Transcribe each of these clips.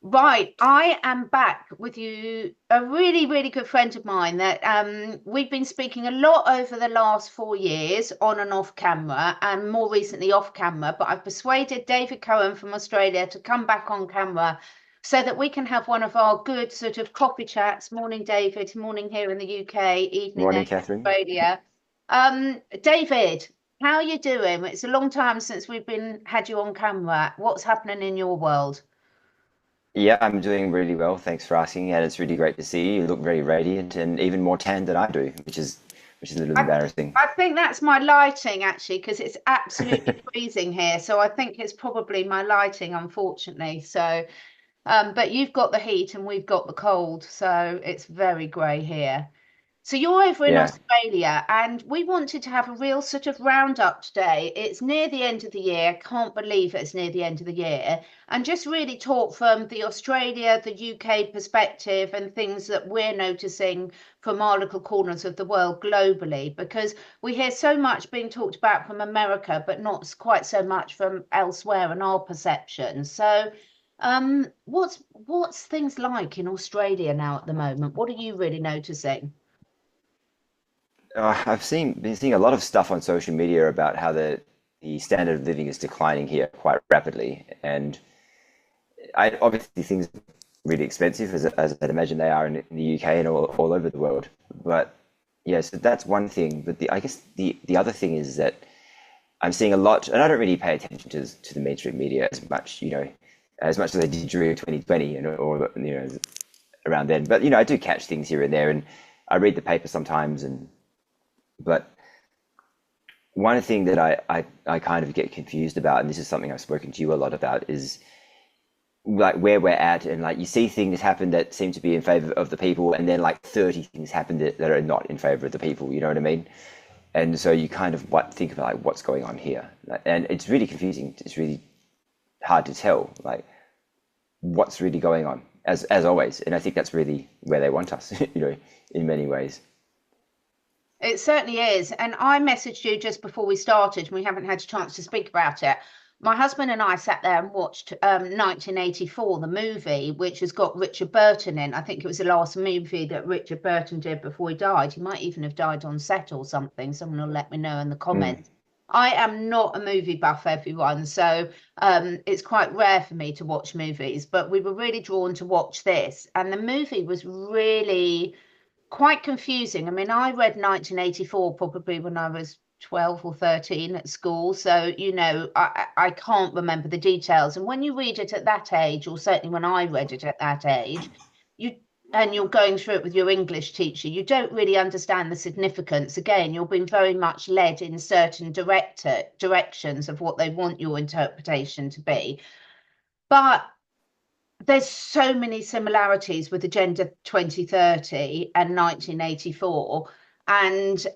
Right, I am back with you. A really, really good friend of mine that we've been speaking a lot over the last 4 years, on and off camera, and more recently off camera. But I've persuaded David Cowan from Australia to come back on camera so that we can have one of our good sort of coffee chats. Morning, David. Morning here in the UK. Evening there Morning, in Catherine. Australia. David, how are you doing? It's a long time since we've been had you on camera. What's happening in your world? Yeah, I'm doing really well. Thanks for asking. And it's really great to see you. You look very radiant and even more tan than I do, which is a little I embarrassing. I think that's my lighting actually, because it's absolutely freezing here. So I think it's probably my lighting, unfortunately. So, but you've got the heat and we've got the cold, so it's very grey here. So you're over in Yeah. Australia, and we wanted to have a real sort of roundup today. It's near the end of the year. Can't believe it's near the end of the year. And just really talk from the Australia, the UK perspective and things that we're noticing from our little corners of the world globally, because we hear so much being talked about from America, but not quite so much from elsewhere and our perceptions. So what's things like in Australia now at the moment? What are you really noticing? Been seeing a lot of stuff on social media about how the standard of living is declining here quite rapidly. And I obviously things are really expensive as I'd imagine they are in the UK and all over the world. But yeah, so that's one thing. But I guess the other thing is that I'm seeing a lot, and I don't really pay attention to the mainstream media as much, as much as I did during 2020 and or around then. But I do catch things here and there, and I read the paper sometimes. And but one thing that I kind of get confused about, and this is something I've spoken to you a lot about, is like where we're at, and like you see things happen that seem to be in favor of the people, and then like 30 things happen that are not in favor of the people. You know what I mean? And so you kind of think about like what's going on here, and it's really confusing. It's really hard to tell like what's really going on, as always. And I think that's really where they want us, in many ways. It certainly is. And I messaged you just before we started, and we haven't had a chance to speak about it. My husband and I sat there and watched 1984, the movie, which has got Richard Burton in. I think it was the last movie that Richard Burton did before he died. He might even have died on set or something. Someone will let me know in the Mm. comments. I am not a movie buff, everyone, so it's quite rare for me to watch movies, but we were really drawn to watch this. And the movie was really quite confusing. I mean, I read 1984 probably when I was 12 or 13 at school. So, I can't remember the details. And when you read it at that age, or certainly when I read it at that age, you and you're going through it with your English teacher, you don't really understand the significance. Again, you're being very much led in certain directions of what they want your interpretation to be. But there's so many similarities with Agenda 2030 and 1984. And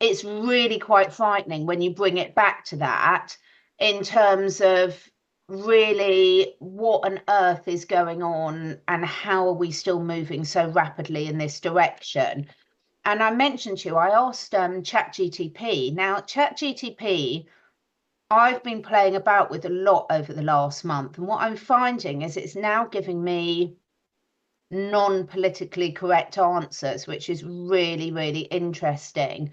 it's really quite frightening when you bring it back to that in terms of really what on earth is going on and how are we still moving so rapidly in this direction. And I mentioned to you, I asked ChatGTP. Now, ChatGTP I've been playing about with a lot over the last month, and what I'm finding is it's now giving me non-politically correct answers, which is really, really interesting.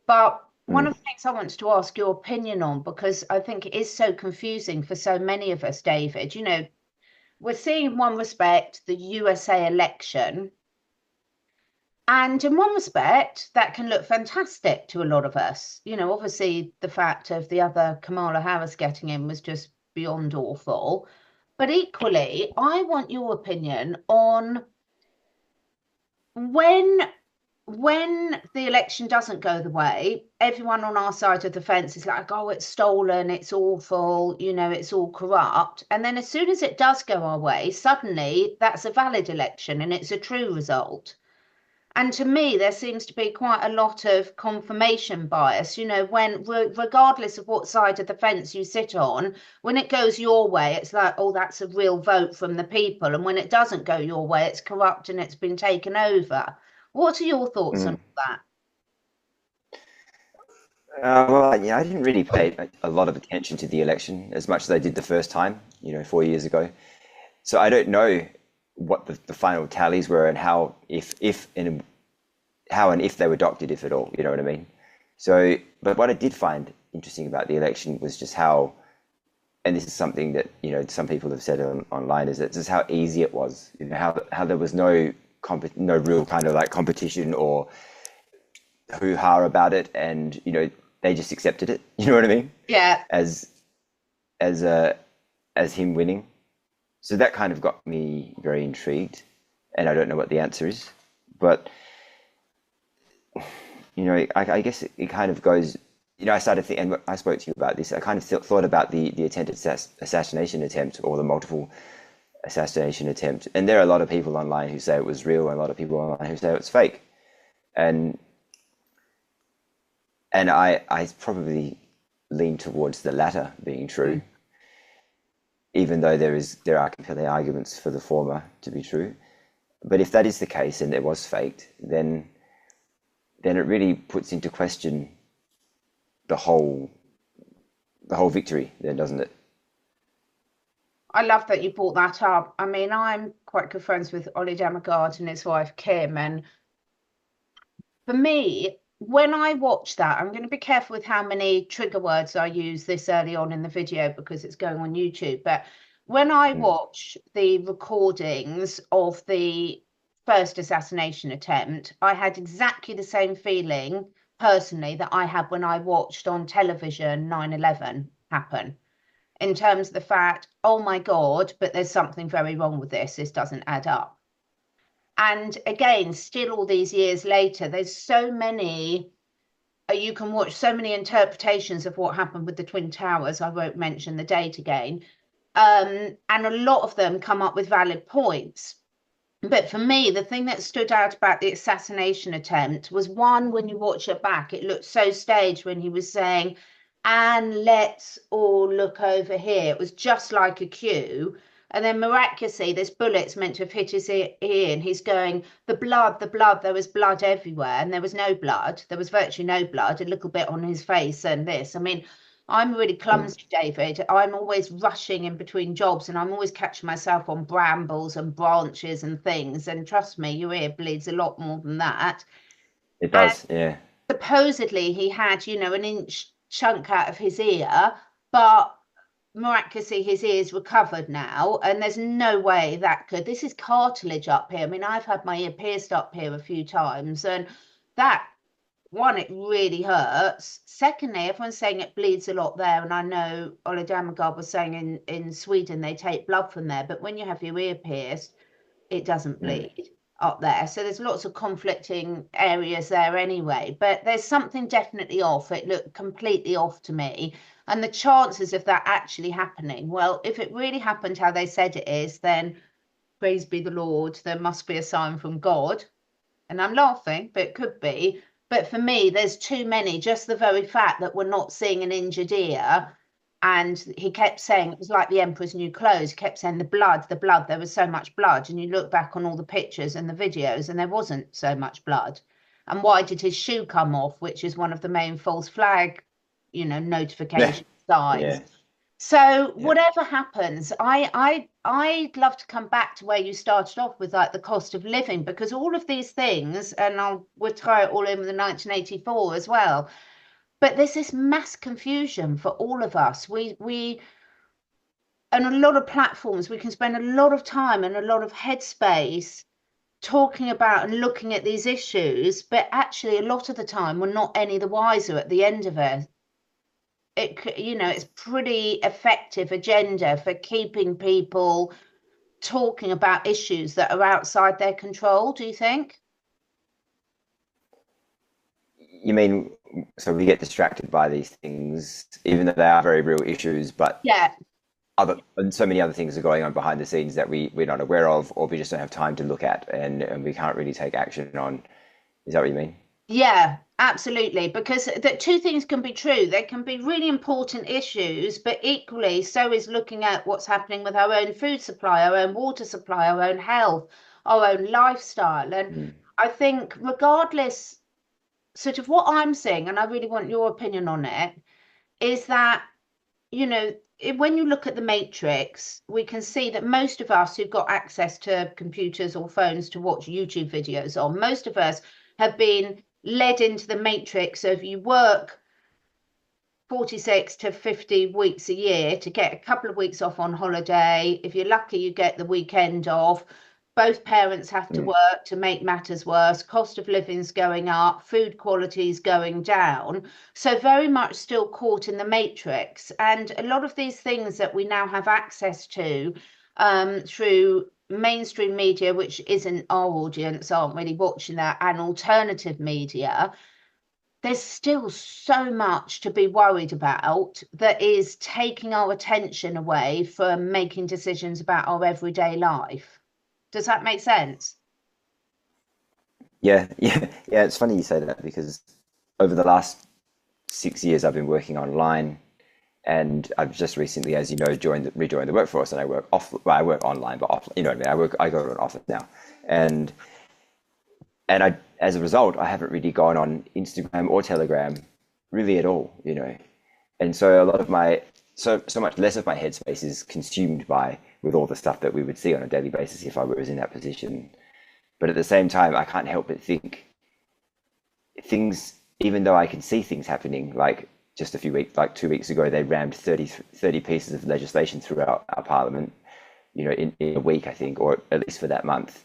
But one Mm. of the things I wanted to ask your opinion on, because I think it is so confusing for so many of us, David, we're seeing in one respect the USA election. And in one respect, that can look fantastic to a lot of us. Obviously, the fact of the other Kamala Harris getting in was just beyond awful. But equally, I want your opinion on when when the election doesn't go the way, everyone on our side of the fence is like, oh, it's stolen, it's awful, it's all corrupt. And then as soon as it does go our way, suddenly that's a valid election and it's a true result. And to me, there seems to be quite a lot of confirmation bias, when regardless of what side of the fence you sit on, when it goes your way, it's like, oh, that's a real vote from the people. And when it doesn't go your way, it's corrupt and it's been taken over. What are your thoughts on Mm. that? Well, yeah, I didn't really pay a lot of attention to the election as much as I did the first time, 4 years ago. So I don't know what the final tallies were and how and if they were doctored, if at all. You know what I mean? So, but what I did find interesting about the election was just how, and this is something that some people have said online, is that just how easy it was. How there was no real kind of like competition or hoo-ha about it, and they just accepted it. You know what I mean? Yeah. As him winning. So that kind of got me very intrigued, and I don't know what the answer is, but I guess it kind of goes. I started thinking, and I spoke to you about this. I kind of thought about the attempted assassination attempt, or the multiple assassination attempt, and there are a lot of people online who say it was real, and a lot of people online who say it's fake, and I probably lean towards the latter being true. Even though there are compelling arguments for the former to be true. But if that is the case and it was faked, then it really puts into question the whole victory then, doesn't it? I love that you brought that up. I mean, I'm quite good friends with Ollie Demigard and his wife Kim, and for me, when I watch that, I'm going to be careful with how many trigger words I use this early on in the video because it's going on YouTube. But when I watch the recordings of the first assassination attempt, I had exactly the same feeling personally that I had when I watched on television 9/11 happen, in terms of the fact, oh my God, but there's something very wrong with this. This doesn't add up. And again, still all these years later, there's so many, you can watch so many interpretations of what happened with the Twin Towers. I won't mention the date again. And a lot of them come up with valid points. But for me, the thing that stood out about the assassination attempt was, one, when you watch it back, it looked so staged when he was saying, and let's all look over here. It was just like a cue. And then miraculously, this bullet's meant to have hit his ear, and he's going, the blood, there was blood everywhere. And there was no blood. There was virtually no blood, a little bit on his face and this. I mean, I'm really clumsy, David. I'm always rushing in between jobs, and I'm always catching myself on brambles and branches and things. And trust me, your ear bleeds a lot more than that. It does, yeah. Supposedly he had, an inch chunk out of his ear, but miraculously his ear's recovered now, and there's no way that could. This is cartilage up here. I mean, I've had my ear pierced up here a few times, and that, one, it really hurts. Secondly, everyone's saying it bleeds a lot there, and I know Ola Damagard was saying in Sweden they take blood from there, but when you have your ear pierced, it doesn't bleed up there. So there's lots of conflicting areas there anyway, but there's something definitely off. It looked completely off to me. And the chances of that actually happening, well, if it really happened how they said it is, then praise be the Lord, there must be a sign from God. And I'm laughing, but it could be. But for me, there's too many. Just the very fact that we're not seeing an injured ear. And he kept saying it was like the Emperor's new clothes. He kept saying the blood, there was so much blood. And you look back on all the pictures and the videos, and there wasn't so much blood. And why did his shoe come off, which is one of the main false flag, notification signs? Yeah. So whatever happens, I'd love to come back to where you started off with, like, the cost of living, because all of these things, and we'll tie it all in with the 1984 as well. But there's this mass confusion for all of us. We and a lot of platforms, we can spend a lot of time and a lot of headspace talking about and looking at these issues, but actually a lot of the time we're not any the wiser at the end of it. It's pretty effective agenda for keeping people talking about issues that are outside their control, do you think? You mean, so we get distracted by these things, even though they are very real issues, but Yeah. and so many other things are going on behind the scenes that we're not aware of, or we just don't have time to look at, and we can't really take action on. Is that what you mean? Yeah, absolutely. Because the two things can be true. They can be really important issues, but equally so is looking at what's happening with our own food supply, our own water supply, our own health, our own lifestyle. And I think regardless, sort of what I'm seeing, and I really want your opinion on it, is that you know, when you look at the Matrix, we can see that most of us who've got access to computers or phones to watch YouTube videos on, most of us have been led into the Matrix of you work 46 to 50 weeks a year to get a couple of weeks off on holiday. If you're lucky, you get the weekend off. Both parents have to work to make matters worse. Cost of living's going up, food quality's going down. So very much still caught in the matrix. And a lot of these things that we now have access to through mainstream media, which isn't our audience, aren't really watching that, and alternative media, there's still so much to be worried about that is taking our attention away from making decisions about our everyday life. Does that make sense? Yeah, yeah. It's funny you say that because over the last 6 years, I've been working online, and I've just recently, as you know, rejoined the workforce, and I work off. Well, I work online, but off. You know what I mean? I go to an office now, and as a result, I haven't really gone on Instagram or Telegram really at all. You know, and so a lot of my so much less of my headspace is consumed by with all the stuff that we would see on a daily basis if I was in that position. But at the same time, I can't help but think things, even though I can see things happening, like just a few weeks, like 2 weeks ago, they rammed 30 pieces of legislation throughout our parliament, you know, in a week, I think, or at least for that month.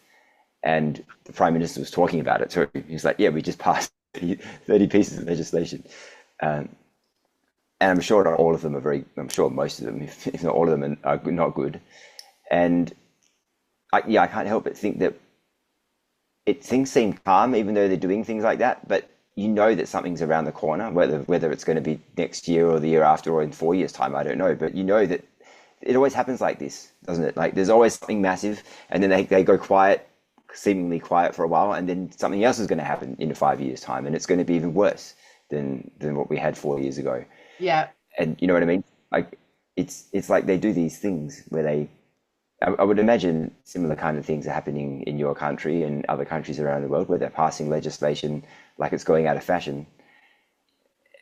And the Prime Minister was talking about it too. He's like, yeah, we just passed 30 pieces of legislation. And I'm sure not all of them are I'm sure most of them, if not all of them, are not good. And I can't help but think that things seem calm, even though they're doing things like that. But you know that something's around the corner, whether it's going to be next year or the year after or in 4 years' time, I don't know. But you know that it always happens like this, doesn't it? Like there's always something massive, and then they go quiet, seemingly quiet for a while, and then something else is going to happen in 5 years' time, and it's going to be even worse than what we had 4 years ago. Yeah. And you know what I mean? Like it's like they do these things where I would imagine similar kind of things are happening in your country and other countries around the world where they're passing legislation like it's going out of fashion.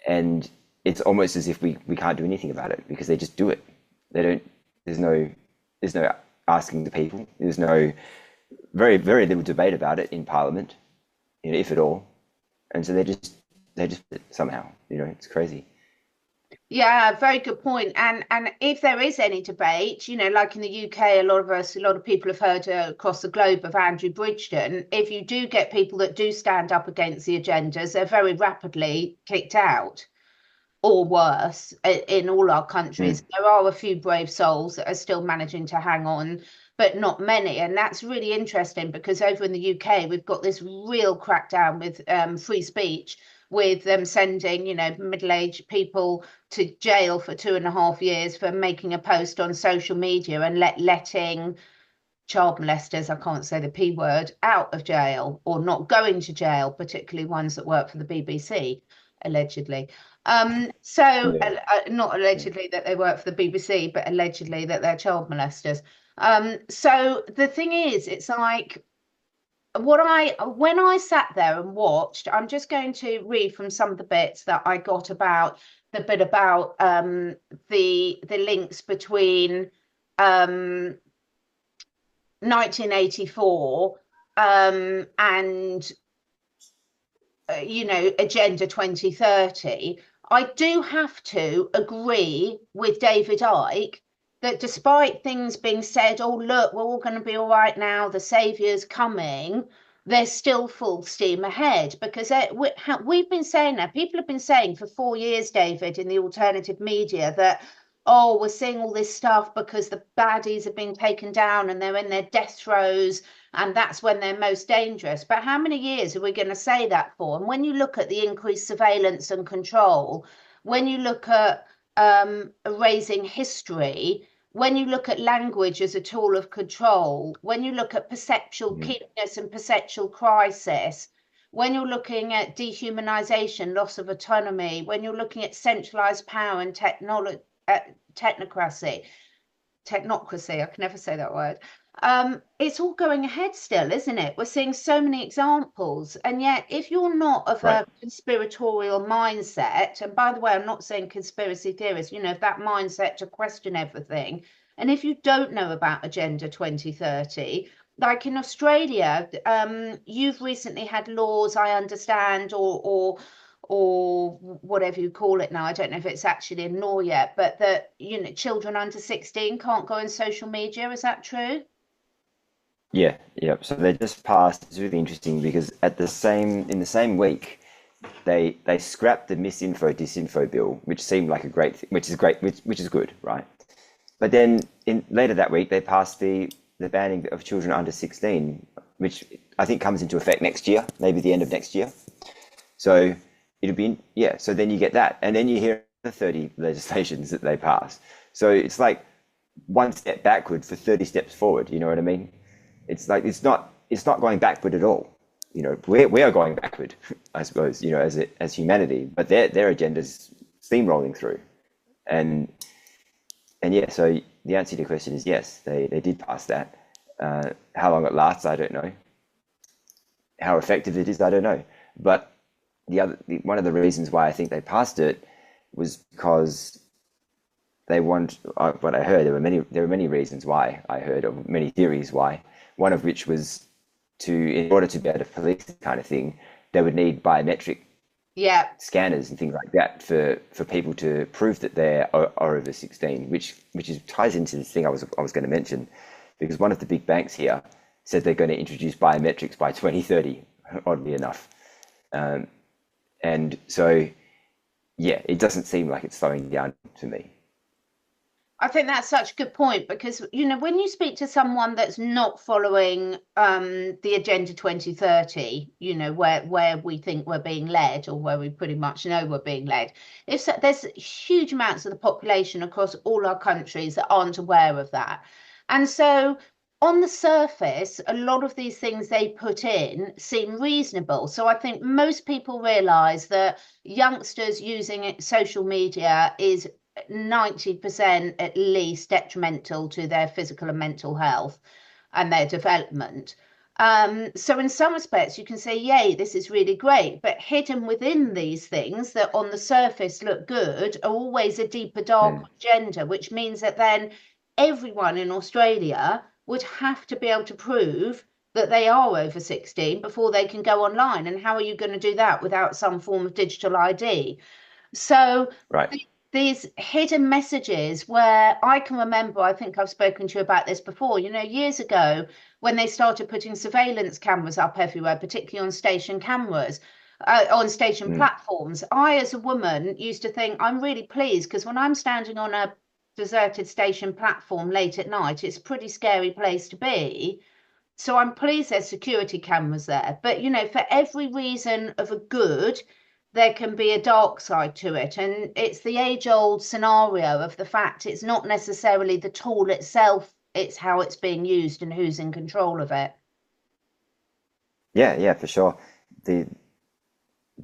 And it's almost as if we can't do anything about it because they just do it. They don't, there's no asking the people. There's no very, very little debate about it in Parliament, you know, if at all. And so they just somehow, you know, it's crazy. Yeah, very good point. And if there is any debate, you know, like in the UK, a lot of people have heard across the globe of Andrew Bridgen. If you do get people that do stand up against the agendas, they're very rapidly kicked out, or worse, in all our countries. There are a few brave souls that are still managing to hang on, but not many. And that's really interesting because over in the UK, we've got this real crackdown with free speech, with them sending, you know, middle-aged people to jail for 2.5 years for making a post on social media and letting child molesters, I can't say the P word, out of jail or not going to jail, particularly ones that work for the BBC, allegedly. Yeah. Not allegedly that they work for the BBC, but allegedly that they're child molesters. So the thing is, it's like when I sat there and watched, I'm just going to read from some of the bits that I got about the bit about the links between 1984 and you know, Agenda 2030. I do have to agree with David Icke that despite things being said, oh, look, we're all going to be all right now, the saviour's coming, they're still full steam ahead because we've been saying that, people have been saying for 4 years, David, in the alternative media that, oh, we're seeing all this stuff because the baddies have been taken down and they're in their death throes and that's when they're most dangerous. But how many years are we going to say that for? And when you look at the increased surveillance and control, when you look at erasing history, when you look at language as a tool of control, when you look at perceptual keenness and perceptual crisis, when you're looking at dehumanization, loss of autonomy, when you're looking at centralized power and technocracy, technocracy, I can never say that word. It's all going ahead still, isn't it? We're seeing so many examples, and yet if you're not of Right. a conspiratorial mindset, and by the way, I'm not saying conspiracy theorists, that mindset to question everything, and if you don't know about Agenda 2030, like in Australia, you've recently had laws, I understand, or whatever you call it now. I don't know if it's actually in law yet, but that children under 16 can't go on social media. Is that true? Yeah, yeah. So they just passed. It's really interesting because in the same week, they scrapped the misinfo disinfo bill, which seemed like a which is great, which is good, right? But then in later that week, they passed the banning of children under 16, which I think comes into effect next year, maybe the end of next year. So it'll be, yeah. So then you get that, and then you hear the 30 legislations that they pass. So it's like one step backward for 30 steps forward. You know what I mean? It's like it's not going backward at all. We are going backward, I suppose. As humanity, but their agenda's steamrolling through, and yeah. So the answer to your question is yes, they did pass that. How long it lasts, I don't know. How effective it is, I don't know. But one of the reasons why I think they passed it was because they want. What I heard, there were many reasons why I heard, or many theories why. One of which was in order to be able to police this kind of thing, they would need biometric scanners and things like that for people to prove that they are over 16, which ties into this thing I was going to mention, because one of the big banks here said they're going to introduce biometrics by 2030, oddly enough. And so, yeah, it doesn't seem like it's slowing down to me. I think that's such a good point because, when you speak to someone that's not following the Agenda 2030, where we think we're being led, or where we pretty much know we're being led, there's huge amounts of the population across all our countries that aren't aware of that. And so on the surface, a lot of these things they put in seem reasonable. So I think most people realise that youngsters using social media is 90% at least detrimental to their physical and mental health and their development. So in some respects, you can say, yay, this is really great. But hidden within these things that on the surface look good are always a deeper, dark agenda, which means that then everyone in Australia would have to be able to prove that they are over 16 before they can go online. And how are you going to do that without some form of digital ID? So Right. these hidden messages where I can remember, I think I've spoken to you about this before, years ago when they started putting surveillance cameras up everywhere, particularly on station cameras, on station platforms. I, as a woman, used to think I'm really pleased because when I'm standing on a deserted station platform late at night, it's a pretty scary place to be. So I'm pleased there's security cameras there. But, for every reason of a good, there can be a dark side to it. And it's the age-old scenario of the fact it's not necessarily the tool itself, it's how it's being used and who's in control of it. Yeah, for sure. The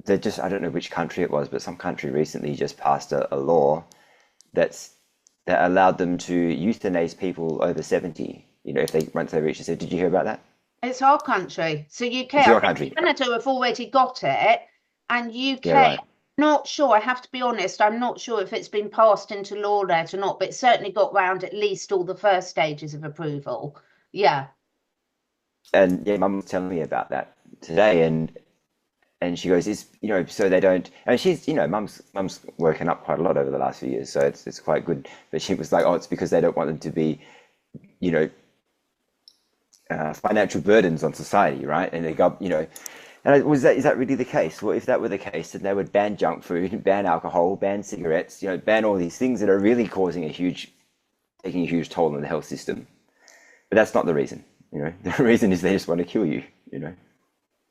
I don't know which country it was, but some country recently just passed a law that allowed them to euthanize people over 70. If once they reach the 70. Did you hear about that? It's our country. So UK, It's your I think country. Canada have already got it, and Yeah, UK, right. not sure. I have to be honest, I'm not sure if it's been passed into law yet or not, but it certainly got round at least all the first stages of approval. Yeah. And yeah, Mum was telling me about that today, and she goes, "It's so they don't." And she's Mum's woken up quite a lot over the last few years, so it's quite good. But she was like, "Oh, it's because they don't want them to be, you know, financial burdens on society, right?" And they go, And is that really the case? Well, if that were the case, then they would ban junk food, ban alcohol, ban cigarettes, ban all these things that are really taking a huge toll on the health system. But that's not the reason. The reason is they just want to kill you.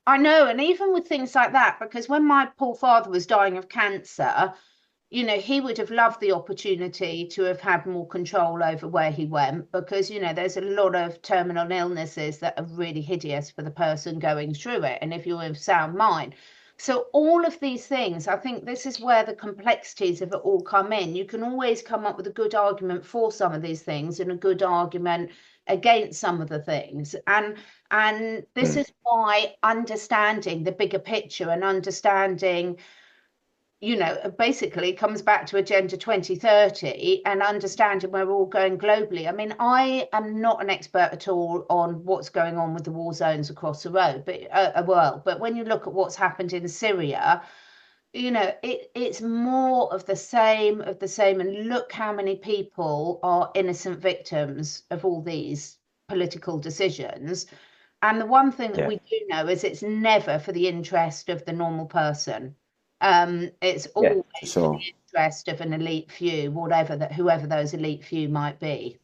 I know, and even with things like that, because when my poor father was dying of cancer, he would have loved the opportunity to have had more control over where he went because, there's a lot of terminal illnesses that are really hideous for the person going through it. And if you're of sound mind, So all of these things, I think this is where the complexities of it all come in. You can always come up with a good argument for some of these things and a good argument against some of the things. And this Mm. is why understanding the bigger picture and understanding, basically comes back to Agenda 2030 and understanding where we're all going globally. I mean, I am not an expert at all on what's going on with the war zones across the road, world. But when you look at what's happened in Syria, it's more of the same, and look how many people are innocent victims of all these political decisions. And the one thing that Yeah, we do know is it's never for the interest of the normal person. It's yeah, always for for the sure. interest of an elite few, whoever those elite few might be.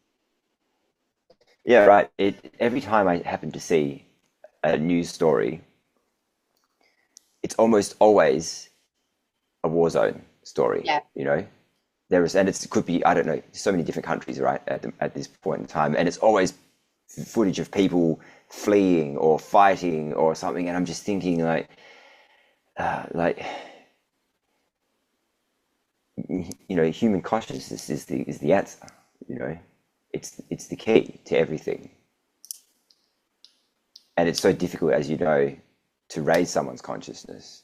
Yeah, right. Every time I happen to see a news story, it's almost always a war zone story. Yeah. And it could be, I don't know, so many different countries, right, at this point in time, and it's always footage of people fleeing or fighting or something, and I'm just thinking like human consciousness is the answer. You know, it's the key to everything, and it's so difficult, as you know, to raise someone's consciousness.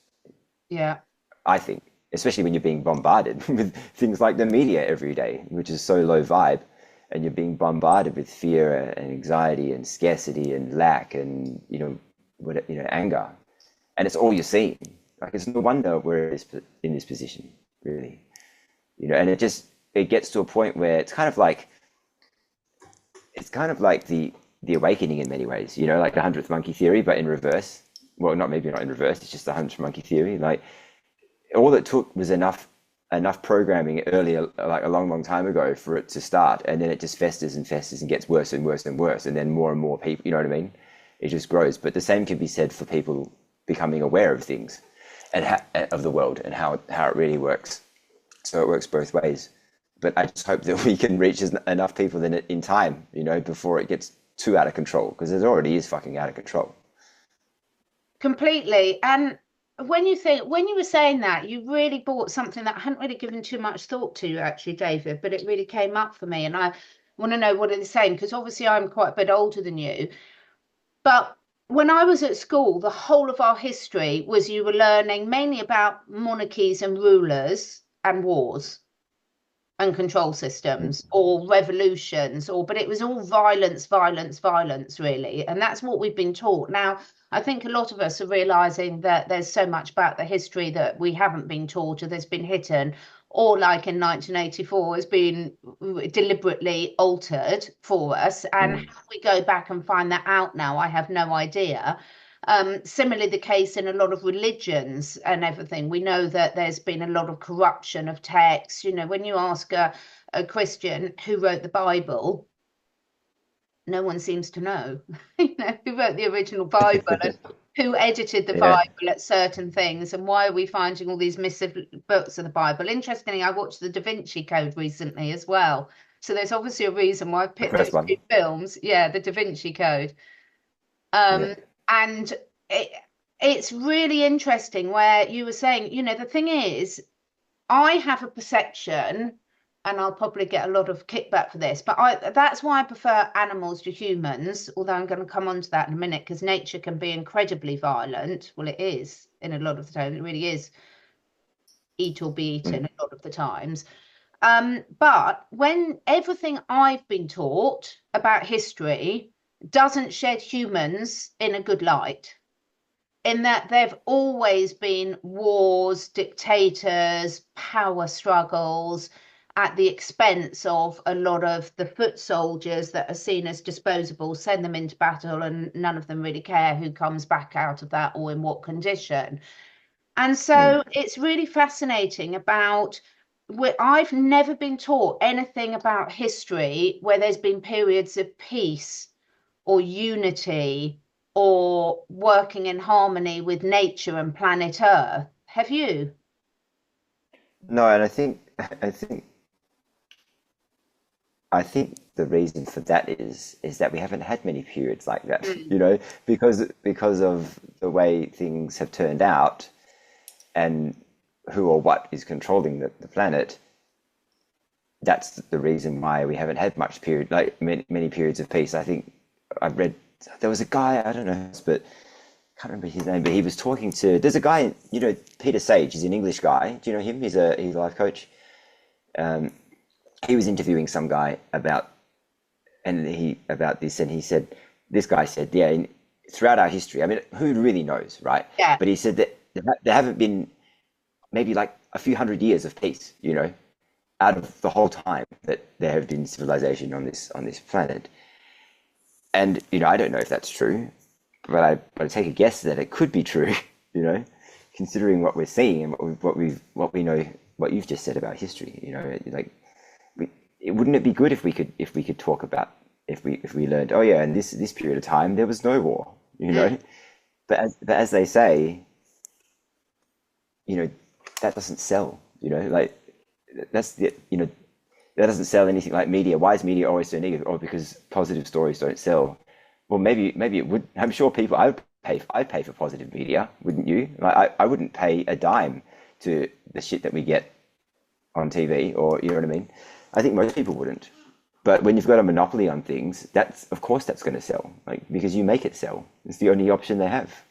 Yeah. I think, especially when you're being bombarded with things like the media every day, which is so low vibe, and you're being bombarded with fear and anxiety and scarcity and lack and anger, and it's all you're seeing. Like, it's no wonder we're in this position, really. And it gets to a point where it's kind of like the awakening in many ways. Like the 100th monkey theory, but in reverse. Well, maybe not in reverse. It's just the 100th monkey theory. Like, all it took was enough programming earlier, like a long, long time ago, for it to start, and then it just festers and festers and gets worse and worse and worse, and then more and more people. You know what I mean? It just grows. But the same can be said for people becoming aware of things and of the world and how it really works. So it works both ways. But I just hope that we can reach enough people in time, before it gets too out of control, because it already is fucking out of control. Completely. And when you were saying that, you really brought something that I hadn't really given too much thought to, actually, David, but it really came up for me. And I want to know what it's saying, because obviously I'm quite a bit older than you. But when I was at school, the whole of our history was you were learning mainly about monarchies and rulers and wars and control systems or revolutions, but it was all violence, violence, violence, really. And that's what we've been taught. Now, I think a lot of us are realizing that there's so much about the history that we haven't been taught or that's been hidden, or like in 1984 has been deliberately altered for us. And Mm. how we go back and find that out now, I have no idea. Similarly, the case in a lot of religions and everything. We know that there's been a lot of corruption of texts. When you ask a Christian who wrote the Bible, no one seems to know. Who wrote the original Bible and who edited the Yeah, Bible at certain things, and why are we finding all these missive books of the Bible? Interestingly, I watched the Da Vinci Code recently as well. So there's obviously a reason why I've the picked first those two one. films. Yeah, the Da Vinci Code. Yeah, And it's really interesting where you were saying, the thing is, I have a perception, and I'll probably get a lot of kickback for this, but that's why I prefer animals to humans, although I'm going to come on to that in a minute, because nature can be incredibly violent. Well, it is in a lot of the time. It really is eat or be mm. eaten a lot of the times. But when everything I've been taught about history doesn't shed humans in a good light, in that they've always been wars, dictators, power struggles at the expense of a lot of the foot soldiers that are seen as disposable, send them into battle, and none of them really care who comes back out of that or in what condition. And Mm. so it's really fascinating about. I've never been taught anything about history where there's been periods of peace or unity or working in harmony with nature and planet Earth. Have you? No, and I think the reason for that is that we haven't had many periods like that, Mm. because of the way things have turned out. and who or what is controlling the planet, that's the reason why we haven't had much period, like many periods of peace. I think I've read, there was a guy, I don't know, but I can't remember his name, but he was talking to, there's a guy, Peter Sage, he's an English guy. Do you know him? He's a life coach. He was interviewing some guy about this, and he said, this guy said, yeah, throughout our history, I mean, who really knows, right? Yeah. But he said that there haven't been maybe like a few hundred years of peace, out of the whole time that there have been civilization on this planet. And I don't know if that's true, but I take a guess that it could be true, considering what we're seeing and what we know, what you've just said about history. Wouldn't it be good if we could talk about, if we learned, oh yeah, in this period of time there was no war, but as they say, that doesn't sell, that's the, that doesn't sell anything like media. Why is media always so negative? Or because positive stories don't sell? Well, maybe it would. I'm sure I'd pay for positive media, wouldn't you? Like I wouldn't pay a dime to the shit that we get on TV, or you know what I mean? I think most people wouldn't. But when you've got a monopoly on things, of course that's going to sell, like, because you make it sell. It's the only option they have.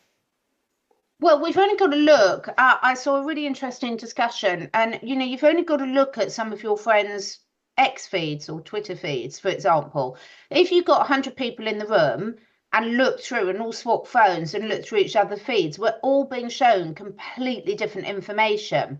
Well, we've only got to look. I saw a really interesting discussion, and you've only got to look at some of your friends' X feeds or Twitter feeds, for example. If you've got 100 people in the room and look through and all swap phones and look through each other's feeds, we're all being shown completely different information.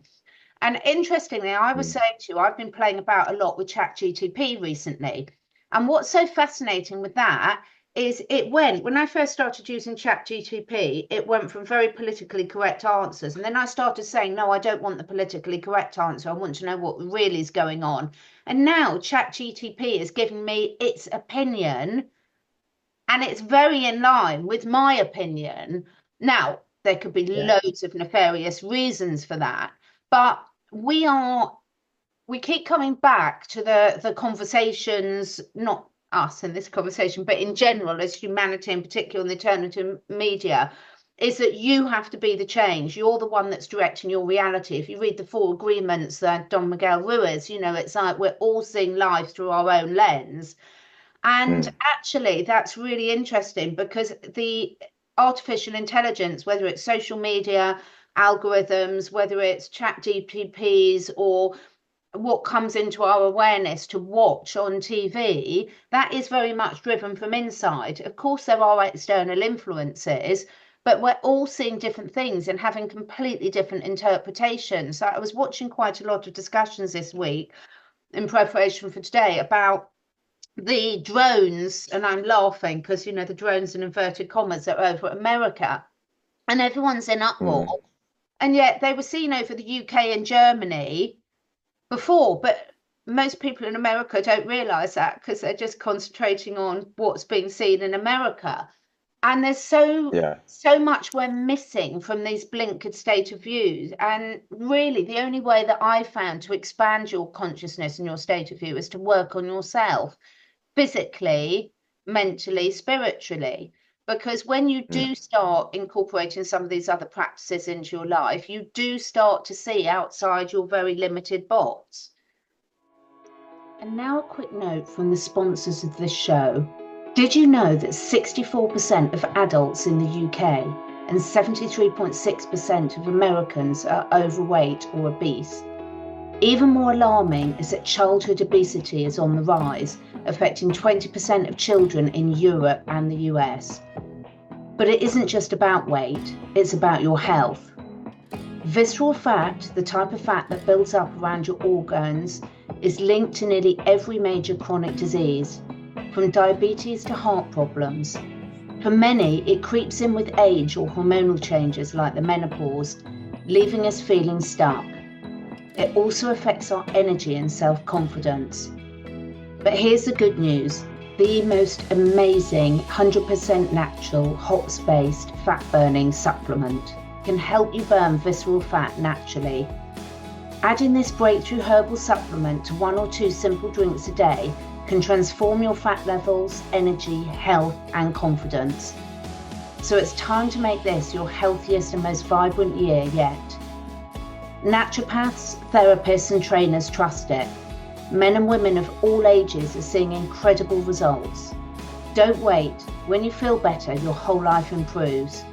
And interestingly, I was saying to you, I've been playing about a lot with ChatGTP recently. And what's so fascinating with that is when I first started using ChatGTP, it went from very politically correct answers. And then I started saying, no, I don't want the politically correct answer. I want to know what really is going on. And now ChatGTP is giving me its opinion, and it's very in line with my opinion. Now, there could be loads of nefarious reasons for that, but we keep coming back to the conversations, not us in this conversation, but in general, as humanity, in particular in the alternative media, is that you have to be the change. You're the one that's directing your reality. If you read the 4 agreements that Don Miguel Ruiz, it's like we're all seeing life through our own lens. And actually, that's really interesting, because the artificial intelligence, whether it's social media, algorithms, whether it's ChatGPTs or what comes into our awareness to watch on TV, that is very much driven from inside. Of course, there are external influences, but we're all seeing different things and having completely different interpretations. So I was watching quite a lot of discussions this week in preparation for today about the drones, and I'm laughing because, the drones in inverted commas are over America, and everyone's in uproar. And yet they were seen over the UK and Germany before, but most people in America don't realise that, because they're just concentrating on what's being seen in America. And there's so much we're missing from these blinkered state of views. And really, the only way that I've found to expand your consciousness and your state of view is to work on yourself, physically, mentally, spiritually. Because when you do start incorporating some of these other practices into your life, you do start to see outside your very limited box. And now a quick note from the sponsors of this show. Did you know that 64% of adults in the UK and 73.6% of Americans are overweight or obese? Even more alarming is that childhood obesity is on the rise, affecting 20% of children in Europe and the US. But it isn't just about weight, it's about your health. Visceral fat, the type of fat that builds up around your organs, is linked to nearly every major chronic disease, from diabetes to heart problems. For many, it creeps in with age or hormonal changes like the menopause, leaving us feeling stuck. It also affects our energy and self-confidence. But here's the good news. The most amazing 100% natural hops-based fat-burning supplement can help you burn visceral fat naturally. Adding this breakthrough herbal supplement to 1 or 2 simple drinks a day can transform your fat levels, energy, health, and confidence. So it's time to make this your healthiest and most vibrant year yet. Naturopaths, therapists and trainers trust it. Men and women of all ages are seeing incredible results. Don't wait. When you feel better, your whole life improves.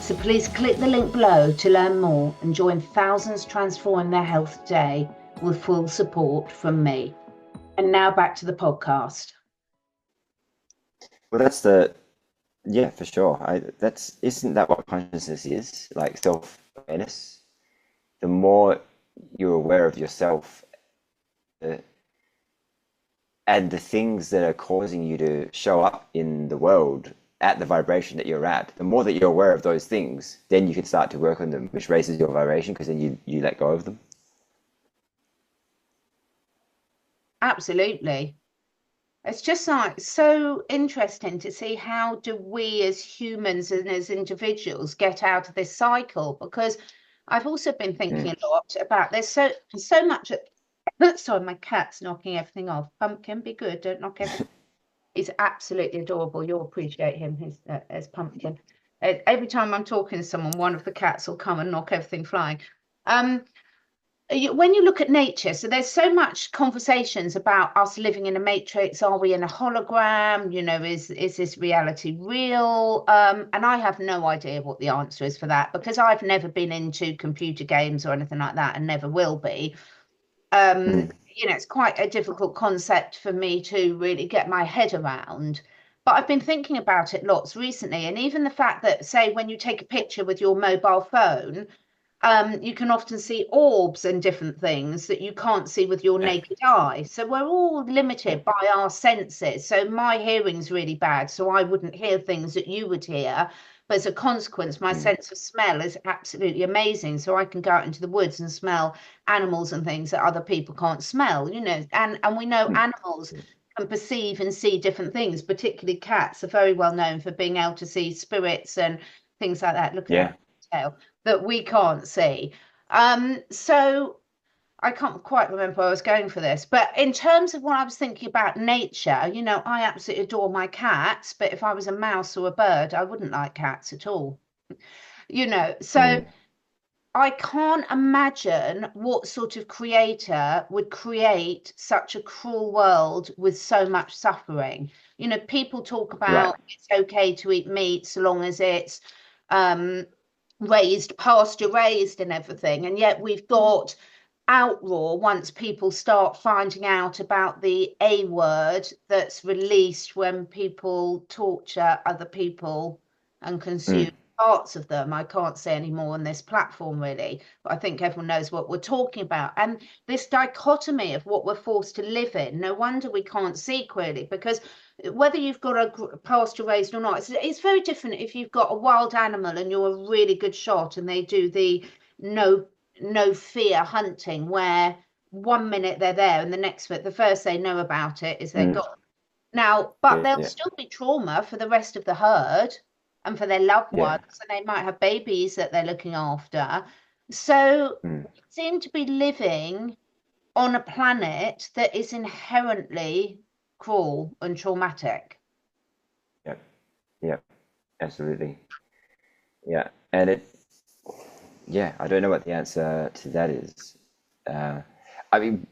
So please click the link below to learn more and join thousands transforming their health today with full support from me. And now back to the podcast. Well, yeah, for sure. Isn't that what consciousness is? Like self-awareness. The more you're aware of yourself, and the things that are causing you to show up in the world at the vibration that you're at, the more that you're aware of those things, then you can start to work on them, which raises your vibration because then you let go of them. Absolutely. It's just like so interesting to see how do we as humans and as individuals get out of this cycle, because I've also been thinking a lot about there's so much. Sorry, my cat's knocking everything off. Pumpkin, be good, don't knock everything. He's absolutely adorable. You'll appreciate him. He's as Pumpkin. Every time I'm talking to someone, one of the cats will come and knock everything flying. When you look at nature, so there's so much conversations about us living in a matrix. Are we in a hologram? You know, is this reality real? And I have no idea what the answer is for that, because I've never been into computer games or anything like that and never will be. You know, it's quite a difficult concept for me to really get my head around. But I've been thinking about it lots recently. And even the fact that, say, when you take a picture with your mobile phone, you can often see orbs and different things that you can't see with your naked eye. So we're all limited by our senses. So my hearing's really bad, so I wouldn't hear things that you would hear. But as a consequence, my sense of smell is absolutely amazing. So I can go out into the woods and smell animals and things that other people can't smell, you know. And we know animals can perceive and see different things, particularly cats are very well known for being able to see spirits and things like that. Look at that tail that we can't see. So I can't quite remember where I was going for this, but in terms of what I was thinking about nature, you know, I absolutely adore my cats, but if I was a mouse or a bird, I wouldn't like cats at all. You know, so I can't imagine what sort of creator would create such a cruel world with so much suffering. You know, people talk about it's okay to eat meat so long as it's pasture raised and everything, and yet we've got outroar once people start finding out about the A word that's released when people torture other people and consume parts of them. I can't say any more on this platform really, but I think everyone knows what we're talking about. And this dichotomy of what we're forced to live in, no wonder we can't see clearly, because whether you've got a pasture raised or not, it's very different if you've got a wild animal and you're a really good shot and they do the no fear hunting, where 1 minute they're there and the next minute the first they know about it is they're gone. Now, but there'll still be trauma for the rest of the herd and for their loved ones, and they might have babies that they're looking after. So we seem to be living on a planet that is inherently cruel and traumatic. Yeah, absolutely. Yeah, and I don't know what the answer to that is. I mean,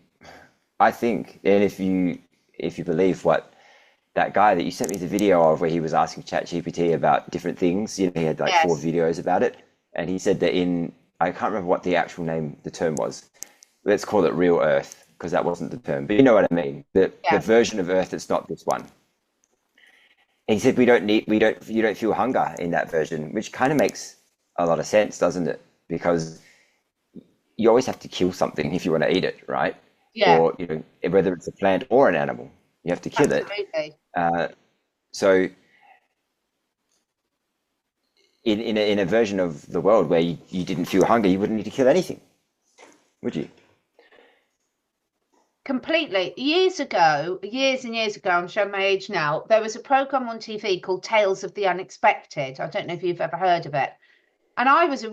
I think, and if you believe what that guy that you sent me the video of, where he was asking ChatGPT about different things, you know, he had like 4 videos about it, and he said that I can't remember what the actual the term was. Let's call it real Earth, because that wasn't the term, but you know what I mean. The version of Earth that's not this one. And he said you don't feel hunger in that version, which kind of makes a lot of sense, doesn't it? Because you always have to kill something if you want to eat it, right? Yeah. Or, you know, whether it's a plant or an animal, you have to kill it. So in a version of the world where you didn't feel hunger, you wouldn't need to kill anything, would you? Completely. Years and years ago, I'm showing my age now, there was a program on TV called Tales of the Unexpected. I don't know if you've ever heard of it. And I was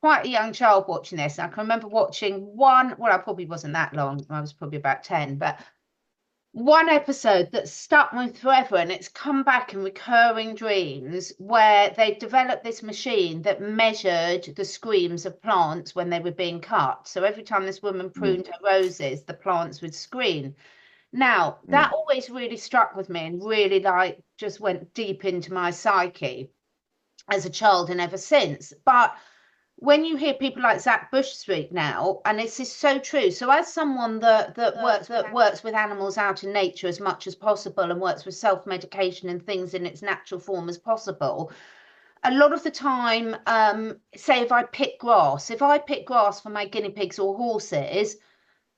quite a young child watching this. And I can remember watching one, well, I probably wasn't that long. I was probably about 10, but one episode that stuck with me forever, and it's come back in recurring dreams, where they developed this machine that measured the screams of plants when they were being cut. So every time this woman Mm, pruned her roses, the plants would scream. Now, that mm, always really struck with me and really like just went deep into my psyche as a child and ever since. But when you hear people like Zach Bush speak now, and this is so true. So as someone that works with animals out in nature as much as possible and works with self-medication and things in its natural form as possible, a lot of the time, say if I pick grass for my guinea pigs or horses,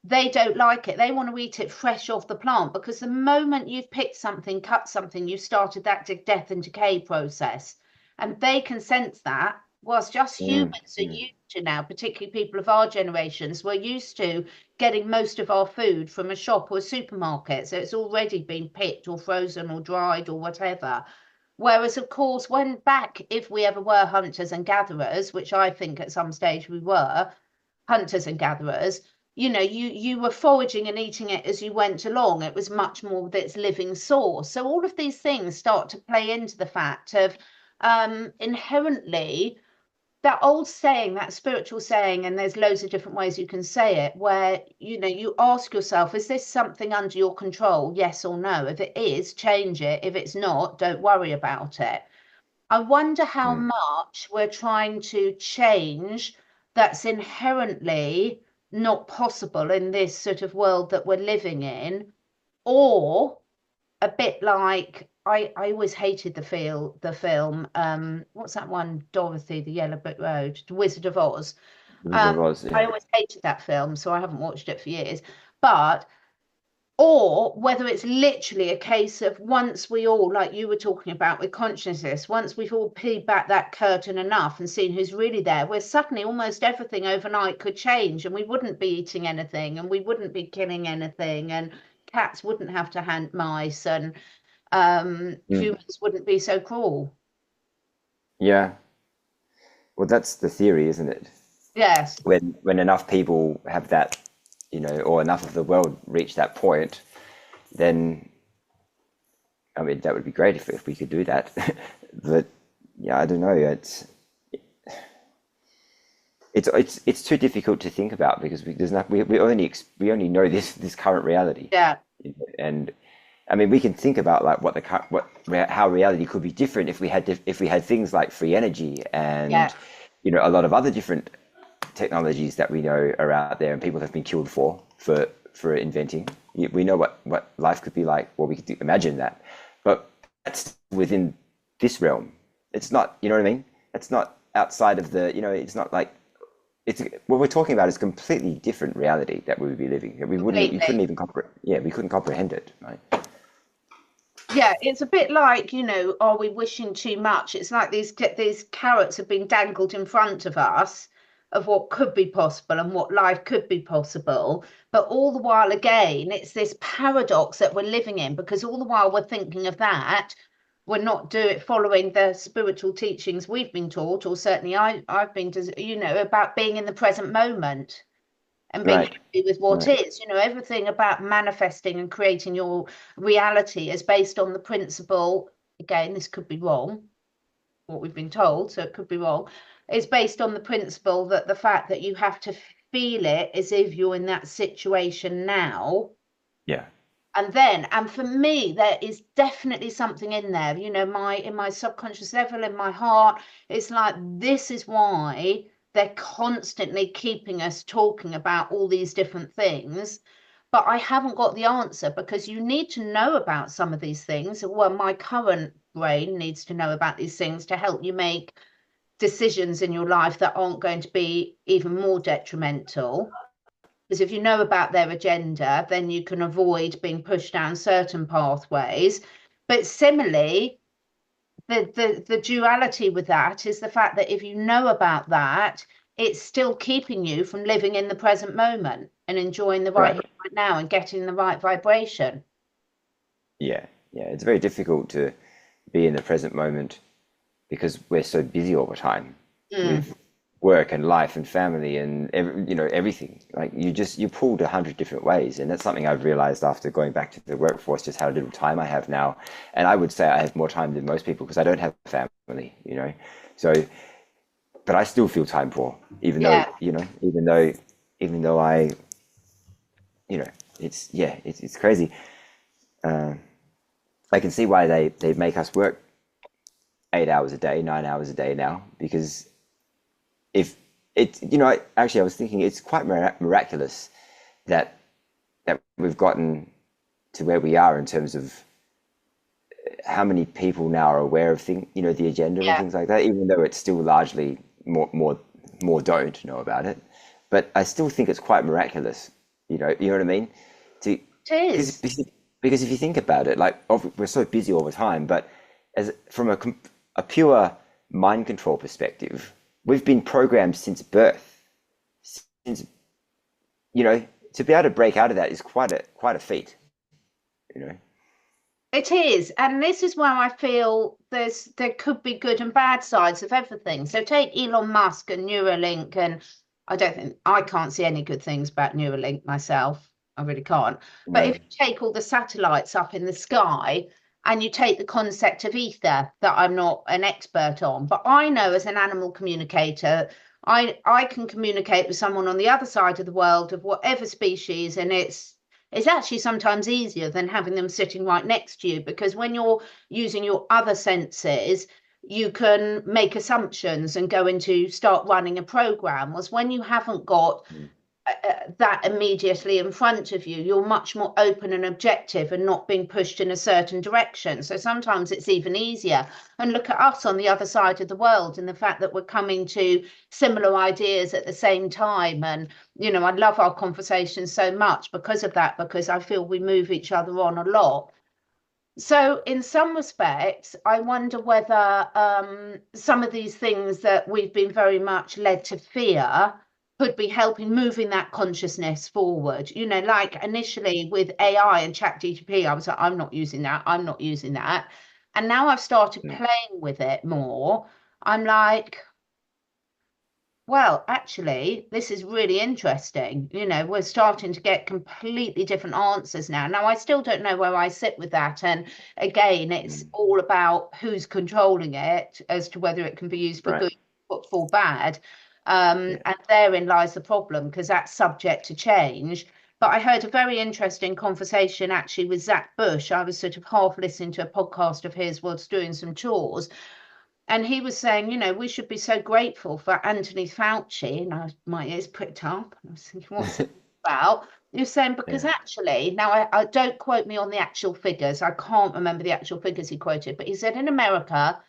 they don't like it. They want to eat it fresh off the plant, because the moment you've picked something, cut something, you've started that death and decay process. And they can sense that, whilst just mm, humans are mm. used to now, particularly people of our generations, we're used to getting most of our food from a shop or a supermarket. So it's already been picked or frozen or dried or whatever. Whereas, of course, when back, if we ever were hunters and gatherers, which I think at some stage we were, hunters and gatherers, you were foraging and eating it as you went along. It was much more with its living source. So all of these things start to play into the fact of inherently that old saying, that spiritual saying, and there's loads of different ways you can say it, where you ask yourself, is this something under your control? Yes or no. If it is, change it. If it's not, don't worry about it. I wonder how Mm. much we're trying to change that's inherently not possible in this sort of world that we're living in, or a bit like I always hated the film what's that one, Dorothy, the Yellow Brick Road, The Wizard of Oz. There was, I yeah. always hated that film, so I haven't watched it for years. But or whether it's literally a case of once we all, like you were talking about with consciousness, once we've all peeled back that curtain enough and seen who's really there, where suddenly almost everything overnight could change, and we wouldn't be eating anything and we wouldn't be killing anything, and cats wouldn't have to hunt mice, and Mm. humans wouldn't be so cruel. Yeah. Well, that's the theory, isn't it? Yes. When enough people have that, or enough of the world reach that point, then I mean that would be great if we could do that. But yeah, I don't know. It's too difficult to think about because we only know this current reality, Yeah. and I mean we can think about like how reality could be different if we had things like free energy Yeah. and a lot of other different technologies that we know are out there and people have been killed for inventing. We know what life could be like. Well, we could imagine that, but that's within this realm. It's not, you know what I mean? It's not outside of the, it's not like it's what we're talking about is completely different reality that we would be living. You couldn't Completely. even we couldn't comprehend it, right? Yeah, it's a bit like, are we wishing too much? It's like these carrots have been dangled in front of us of what could be possible and what life could be possible. But all the while, again, it's this paradox that we're living in, because all the while we're thinking of that, we're not following the spiritual teachings we've been taught, or certainly I've been to, about being in the present moment and being Right, happy with what right. is. Everything about manifesting and creating your reality is based on the principle, again, this could be wrong, what we've been told, so it could be wrong. It's based on the principle that the fact that you have to feel it as if you're in that situation now. Yeah, And for me, there is definitely something in there, in my subconscious level, in my heart. It's like, this is why they're constantly keeping us talking about all these different things. But I haven't got the answer, because you need to know about some of these things. Well, my current brain needs to know about these things to help you make decisions in your life that aren't going to be even more detrimental, because if you know about their agenda, then you can avoid being pushed down certain pathways. But similarly, the duality with that is the fact that if you know about that, it's still keeping you from living in the present moment and enjoying the right right. here, right now, and getting the right vibration. Yeah, yeah. It's very difficult to be in the present moment because we're so busy all the time Mm. with work and life and family and everything. Like you're pulled 100 different ways, and that's something I've realized after going back to the workforce, just how little time I have now. And I would say I have more time than most people because I don't have a family, so but I still feel time poor, even though Yeah, I it's crazy. I can see why they make us work 8 hours a day, 9 hours a day now, because if it's actually I was thinking it's quite miraculous that we've gotten to where we are in terms of how many people now are aware of the agenda and yeah, things like that, even though it's still largely more don't know about it. But I still think it's quite miraculous. You know what I mean? To it is. because if you think about it, like we're so busy all the time, but as from a pure mind control perspective, we've been programmed since birth. Since to be able to break out of that is quite a feat. You know. It is, and this is where I feel there could be good and bad sides of everything. So take Elon Musk and Neuralink, and I can't see any good things about Neuralink myself. I really can't. But if No. you take all the satellites up in the sky and you take the concept of ether that I'm not an expert on, but I know as an animal communicator, I can communicate with someone on the other side of the world of whatever species, and it's actually sometimes easier than having them sitting right next to you, because when you're using your other senses, you can make assumptions and go into start running a program. Was when you haven't got Mm. that immediately in front of you, you're much more open and objective and not being pushed in a certain direction. So sometimes it's even easier. And look at us on the other side of the world and the fact that we're coming to similar ideas at the same time. And, I love our conversations so much because of that, because I feel we move each other on a lot. So, in some respects, I wonder whether some of these things that we've been very much led to fear could be helping moving that consciousness forward. Like initially with AI and ChatGPT, I was like, I'm not using that, I'm not using that. And now I've started Mm. playing with it more. I'm like, well, actually, this is really interesting. We're starting to get completely different answers now. Now, I still don't know where I sit with that. And again, it's Mm. all about who's controlling it as to whether it can be used for Right. good or for bad. Yeah. And therein lies the problem, because that's subject to change. But I heard a very interesting conversation actually with Zach Bush. I was sort of half listening to a podcast of his whilst doing some chores, and he was saying, we should be so grateful for Anthony Fauci. And my ears pricked up. And I was thinking, what's it about? He was saying, because Yeah. actually, now I don't quote me on the actual figures. I can't remember the actual figures he quoted, but he said in America,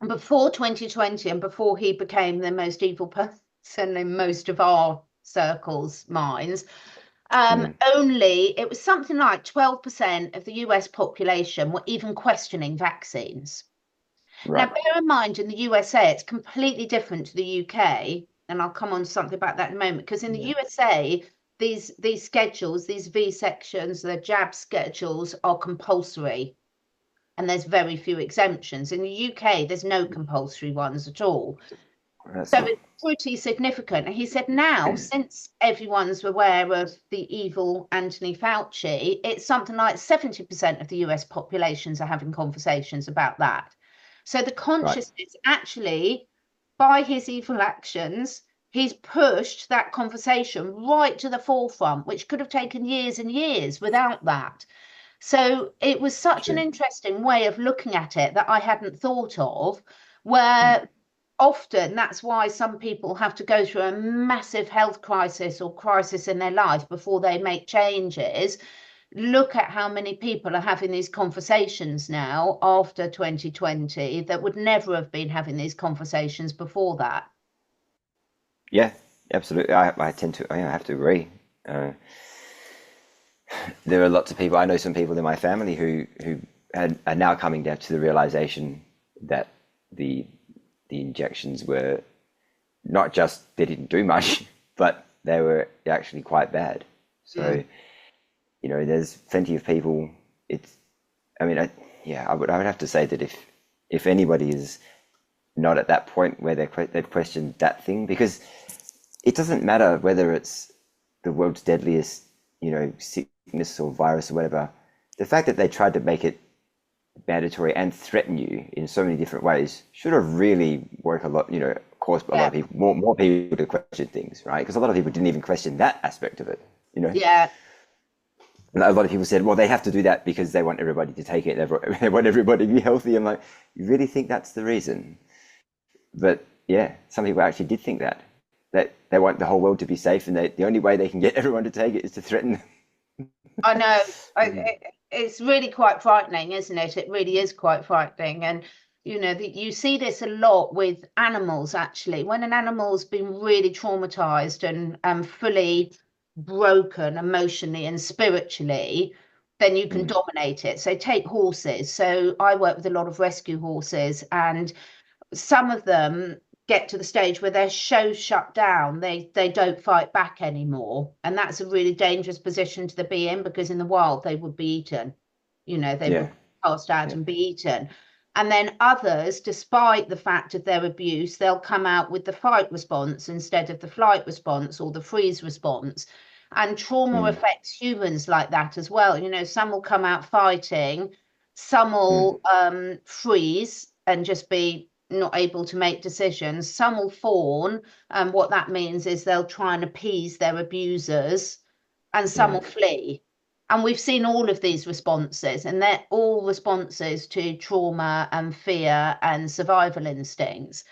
before 2020 and before he became the most evil person in most of our circles' minds, Mm. only it was something like 12% of the US population were even questioning vaccines. Now, Right. bear in mind, in the USA, it's completely different to the UK, and I'll come on to something about that in a moment. Because in the Yeah. USA, these schedules, these V sections, the jab schedules are compulsory, and there's very few exemptions. In the UK, there's no compulsory ones at all. That's So good. it's pretty significant. And he said now, since everyone's aware of the evil Anthony Fauci, it's something like 70% of the US populations are having conversations about that. So the Right. consciousness actually, by his evil actions, he's pushed that conversation right to the forefront, which could have taken years and years without that. So it was such an True. interesting way of looking at it that I hadn't thought of, Mm. where often that's why some people have to go through a massive health crisis or crisis in their life before they make changes. Look at how many people are having these conversations now after 2020 that would never have been having these conversations before that. Yeah. Absolutely. I tend to. I have to agree. Uh, there are lots of people. I know some people in my family who are now coming down to the realization that the the injections were not just they didn't do much, but they were actually quite bad. Mm. So there's plenty of people. It's. I mean, yeah, I would have to say that if anybody is not at that point where they've questioned that thing, because it doesn't matter whether it's the world's deadliest, sickness or virus or whatever. The fact that they tried to make it mandatory and threaten you in so many different ways should have really worked a lot, caused a lot of people, more people to question things, right? Because a lot of people didn't even question that aspect of it. Yeah. And a lot of people said, well, they have to do that because they want everybody to take it. They want everybody to be healthy. I'm like, you really think that's the reason? But yeah, some people actually did think that they want the whole world to be safe, and the only way they can get everyone to take it is to threaten them. I know. It's really quite frightening, isn't it? It really is quite frightening. And, you see this a lot with animals, actually. When an animal's been really traumatized and fully broken emotionally and spiritually, then you can dominate it. So take horses. So I work with a lot of rescue horses, and some of them get to the stage where their show's shut down. They don't fight back anymore, and that's a really dangerous position to be in, because in the wild they would be eaten. They would pass out and be eaten. And then others, despite the fact of their abuse, they'll come out with the fight response instead of the flight response or the freeze response. And trauma affects humans like that as well. Some will come out fighting, some will freeze and just be not able to make decisions. Some will fawn, and what that means is they'll try and appease their abusers, and some will flee. And we've seen all of these responses, and they're all responses to trauma and fear and survival instincts.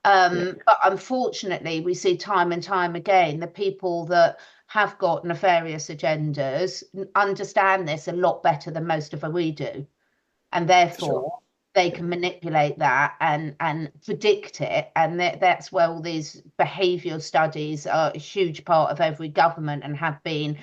But unfortunately, we see time and time again the people that have got nefarious agendas understand this a lot better than most of we do, and therefore they can manipulate that and predict it. And that's where all these behavioural studies are a huge part of every government, and have been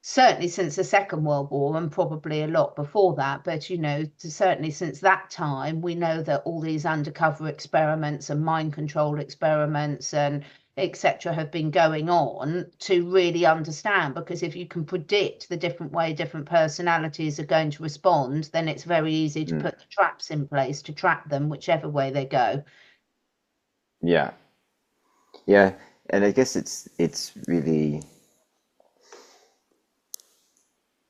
certainly since the Second World War, and probably a lot before that. But, certainly since that time, we know that all these undercover experiments and mind control experiments and etc. have been going on to really understand, because if you can predict the different way different personalities are going to respond, then it's very easy to put the traps in place to trap them whichever way they go. Yeah. And I guess it's really,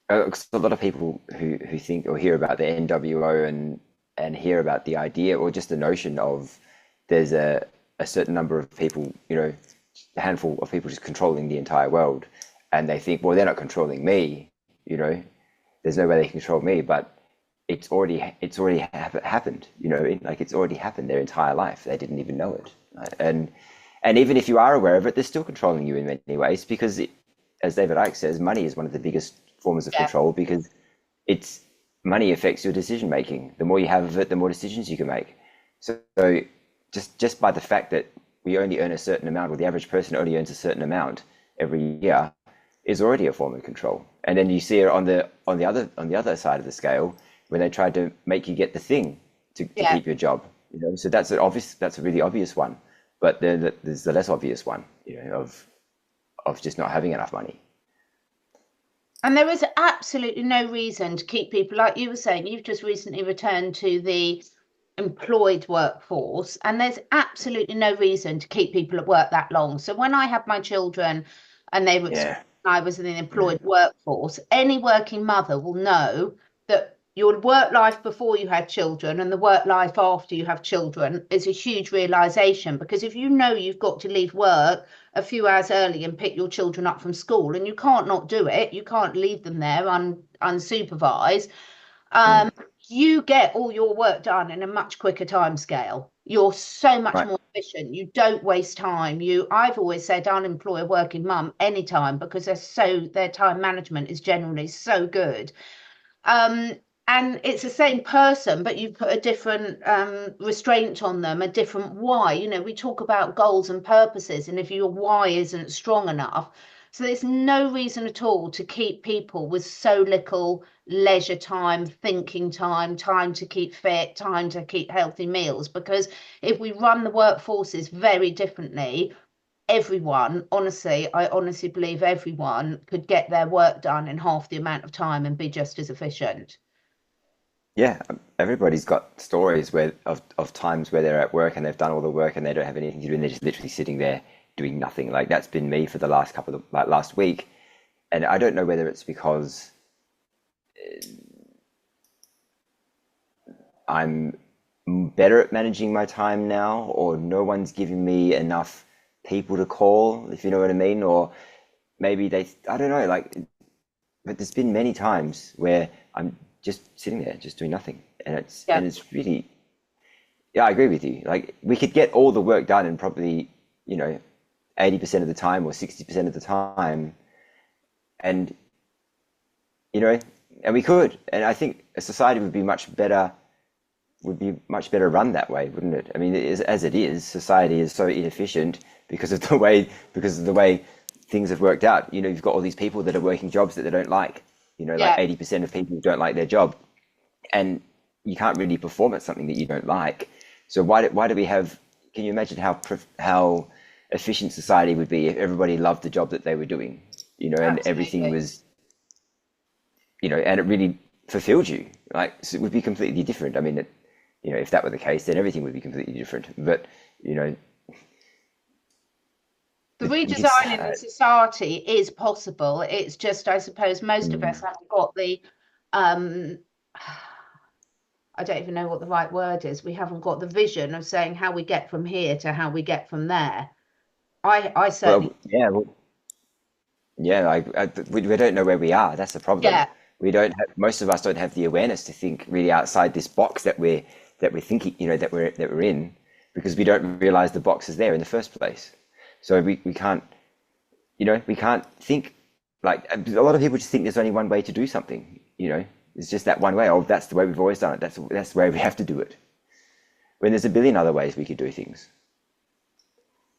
a lot of people who think or hear about the NWO and hear about the idea or just the notion of there's a certain number of people, a handful of people just controlling the entire world, and they think, well, they're not controlling me, there's no way they can control me. But it's already happened, like it's already happened their entire life. They didn't even know it. And even if you are aware of it, they're still controlling you in many ways, because as David Icke says, money is one of the biggest forms of control, because money affects your decision making. The more you have of it, the more decisions you can make. So just by the fact that we only earn a certain amount, or the average person only earns a certain amount every year, is already a form of control. And then you see it on the other side of the scale, when they try to make you get the thing to keep your job. So that's a really obvious one. But then there's the less obvious one, of just not having enough money. And there is absolutely no reason to keep people, like you were saying, you've just recently returned to the employed workforce, and there's absolutely no reason to keep people at work that long. So when I had my children and they were I was in the employed workforce, any working mother will know that your work life before you had children and the work life after you have children is a huge realization. Because if you've got to leave work a few hours early and pick your children up from school, and you can't not do it, you can't leave them there unsupervised, you get all your work done in a much quicker time scale. You're so much more efficient. You don't waste time. I've always said unemploy a working mum anytime, because their time management is generally so good. And it's the same person, but you put a different restraint on them, a different why. We talk about goals and purposes, and if your why isn't strong enough, so there's no reason at all to keep people with so little leisure time, thinking time to keep fit, time to keep healthy meals. Because if we run the workforces very differently, everyone, I honestly believe everyone could get their work done in half the amount of time and be just as efficient. Yeah, everybody's got stories where of times where they're at work and they've done all the work and they don't have anything to do and they're just literally sitting there doing nothing. Like that's been me for the last couple of like last week, and I don't know whether it's because I'm better at managing my time now, or no one's giving me enough people to call, if you know what I mean, or maybe I don't know, like, but there's been many times where I'm just sitting there, just doing nothing, and Yeah. it's really, yeah, I agree with you. Like, we could get all the work done in probably, you know, 80% of the time or 60% of the time, and you know, and we could, and I think a society would be much better run that way, wouldn't it? I mean, as it is, society is so inefficient because of the way things have worked out. You know, you've got all these people that are working jobs that they don't like. You know, like Yeah. 80% of people don't like their job, and you can't really perform at something that you don't like. So why do we have? Can you imagine how efficient society would be if everybody loved the job that they were doing? You know, and everything Absolutely. was, you know, and it really fulfilled you. Like, so it would be completely different. I mean, you know, if that were the case, then everything would be completely different. But you know, The we could. redesigning of society is possible. It's just, I suppose, most of us Mm, haven't got the, um, I don't even know what the right word is. We haven't got the vision of saying how we get from here to how we get from there. I certainly, yeah. We don't know where we are. That's the problem. yeah, We don't have, most of us don't have the awareness to think really outside this box that we're thinking, you know, that we're in, because we don't realize the box is there in the first place. So we can't, you know, we can't think like a lot of people just think there's only one way to do something. You know, it's just that one way. Oh, that's the way we've always done it. That's the way we have to do it. When there's a billion other ways we could do things.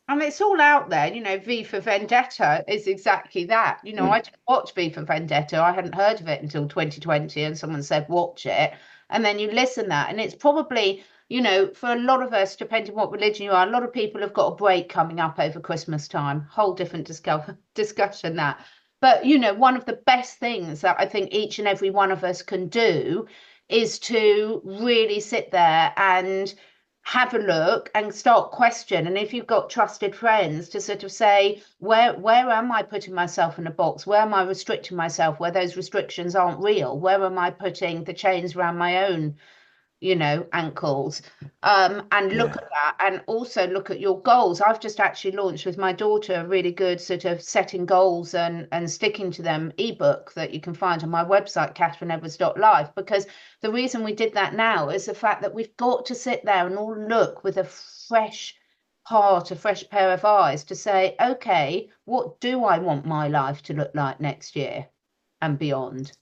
and it's all out there. V for Vendetta is exactly that. I Mm, didn't watch V for Vendetta. I hadn't heard of it until 2020, and someone said watch it, and then you listen that, and it's probably, for a lot of us, depending what religion you are, a lot of people have got a break coming up over Christmas time. Whole different discussion that. But one of the best things that I think each and every one of us can do is to really sit there and have a look and start question. And if you've got trusted friends, to sort of say, where am I putting myself in a box? Where am I restricting myself where those restrictions aren't real? Where am I putting the chains around my own, ankles? And look yeah, at that, and also look at your goals. I've just actually launched with my daughter a really good sort of setting goals and sticking to them ebook that you can find on my website, CatherineEdwards.life, because the reason we did that now is the fact that we've got to sit there and all look with a fresh heart, a fresh pair of eyes, to say, okay, what do I want my life to look like next year and beyond?